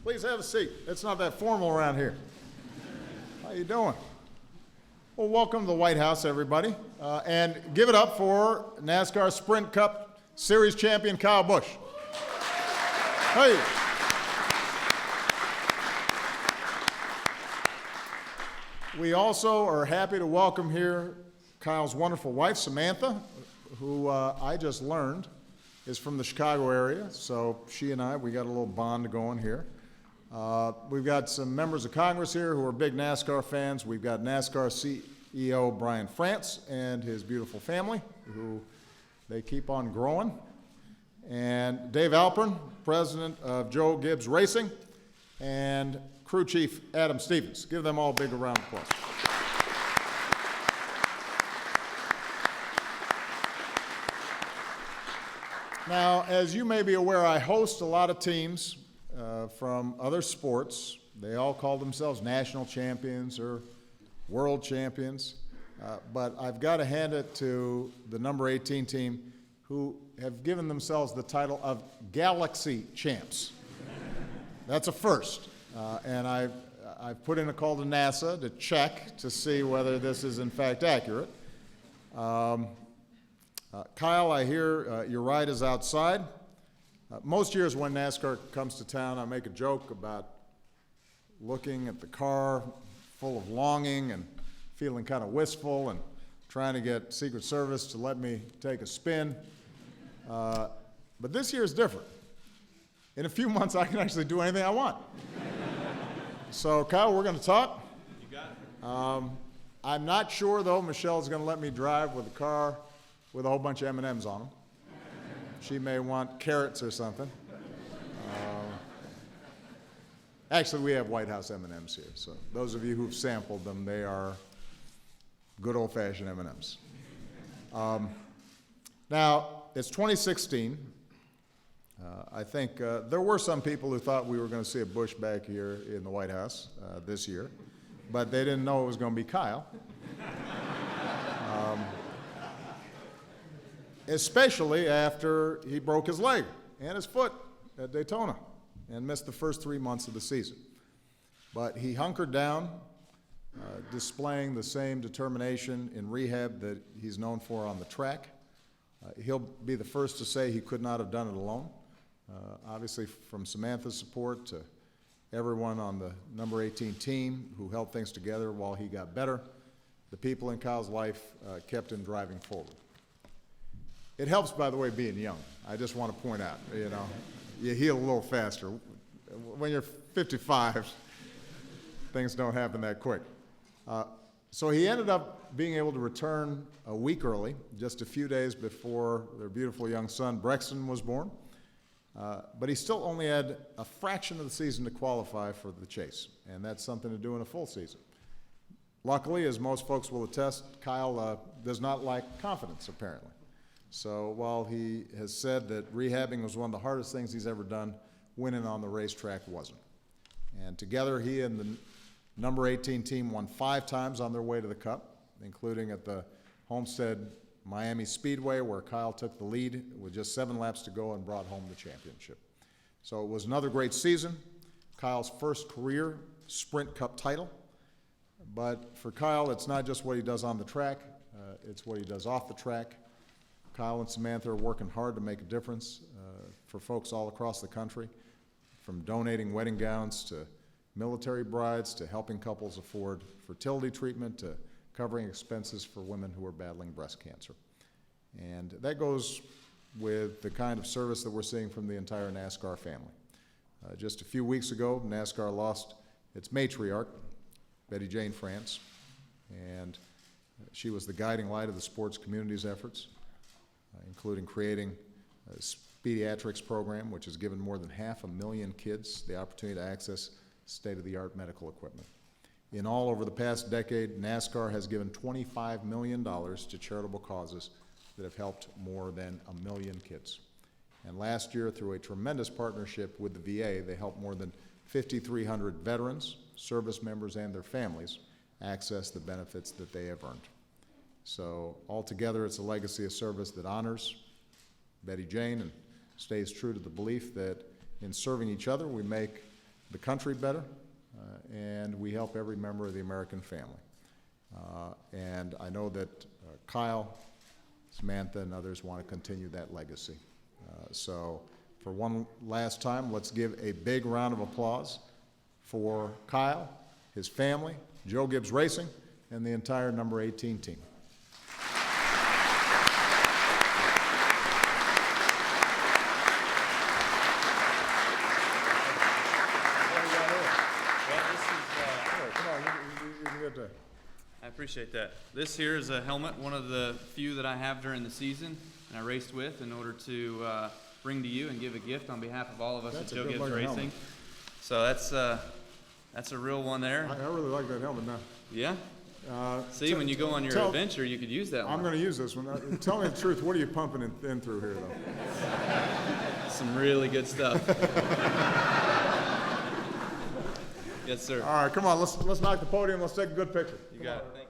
Please have a seat. It's not that formal around here. How you doing? Well, welcome to the White House, everybody. And give it up for NASCAR Sprint Cup Series champion Kyle Busch. Hey. We also are happy to welcome here Kyle's wonderful wife, Samantha, who I just learned is from the Chicago area. So she and I, we got a little bond going here. We've got some members of Congress here who are big NASCAR fans. We've got NASCAR CEO Brian France and his beautiful family, who they keep on growing. And Dave Alpern, president of Joe Gibbs Racing, and crew chief Adam Stevens. Give them all a big round of applause. Now, as you may be aware, I host a lot of teams from other sports. They all call themselves national champions or world champions. But I've got to hand it to the number 18 team, who have given themselves the title of Galaxy Champs. That's a first. And I've put in a call to NASA to check to see whether this is in fact accurate. Kyle, I hear your ride is outside. Most years when NASCAR comes to town, I make a joke about looking at the car full of longing and feeling kind of wistful and trying to get Secret Service to let me take a spin. But this year is different. In a few months, I can actually do anything I want. So, Kyle, we're going to talk. You got it. I'm not sure, though, Michelle's going to let me drive with a car with a whole bunch of M&Ms on them. She may want carrots or something. Actually, we have White House M&Ms here, so those of you who've sampled them, they are good old-fashioned M&Ms. Now, it's 2016. I think there were some people who thought we were going to see a Busch back here in the White House this year, but they didn't know it was going to be Kyle. Especially after he broke his leg and his foot at Daytona and missed the first 3 months of the season. But he hunkered down, displaying the same determination in rehab that he's known for on the track. He'll be the first to say he could not have done it alone. Obviously, from Samantha's support to everyone on the number 18 team who held things together while he got better, the people in Kyle's life kept him driving forward. It helps, by the way, being young. I just want to point out, you heal a little faster. When you're 55, things don't happen that quick. So he ended up being able to return a week early, just a few days before their beautiful young son, Brexton, was born. But he still only had a fraction of the season to qualify for the chase, and that's something to do in a full season. Luckily, as most folks will attest, Kyle does not lack confidence, apparently. So while he has said that rehabbing was one of the hardest things he's ever done, winning on the racetrack wasn't. And together, he and the number 18 team won 5 times on their way to the Cup, including at the Homestead Miami Speedway, where Kyle took the lead with just 7 laps to go and brought home the championship. So it was another great season, Kyle's first career Sprint Cup title. But for Kyle, it's not just what he does on the track, it's what he does off the track. Kyle and Samantha are working hard to make a difference for folks all across the country, from donating wedding gowns to military brides to helping couples afford fertility treatment to covering expenses for women who are battling breast cancer. And that goes with the kind of service that we're seeing from the entire NASCAR family. Just a few weeks ago, NASCAR lost its matriarch, Betty Jane France, and she was the guiding light of the sports community's efforts, including creating a pediatrics program, which has given more than 500,000 kids the opportunity to access state-of-the-art medical equipment. In all, over the past decade, NASCAR has given $25 million to charitable causes that have helped more than 1 million kids. And last year, through a tremendous partnership with the VA, they helped more than 5,300 veterans, service members, and their families access the benefits that they have earned. So altogether, it's a legacy of service that honors Betty Jane and stays true to the belief that in serving each other, we make the country better, and we help every member of the American family. And I know that Kyle, Samantha, and others want to continue that legacy. So for one last time, let's give a big round of applause for Kyle, his family, Joe Gibbs Racing, and the entire number 18 team. I appreciate that. This here is a helmet, one of the few that I have during the season, and I raced with in order to bring to you and give a gift on behalf of all of us at Joe Gibbs Racing. So that's a real one there. I really like that helmet now. Yeah? See, when you go on your adventure, you could use that one. I'm going to use this one. Tell me the truth, what are you pumping in through here, though? Some really good stuff. Yes, sir. All right, come on, let's knock the podium. Let's take a good picture. You got it. Thank you.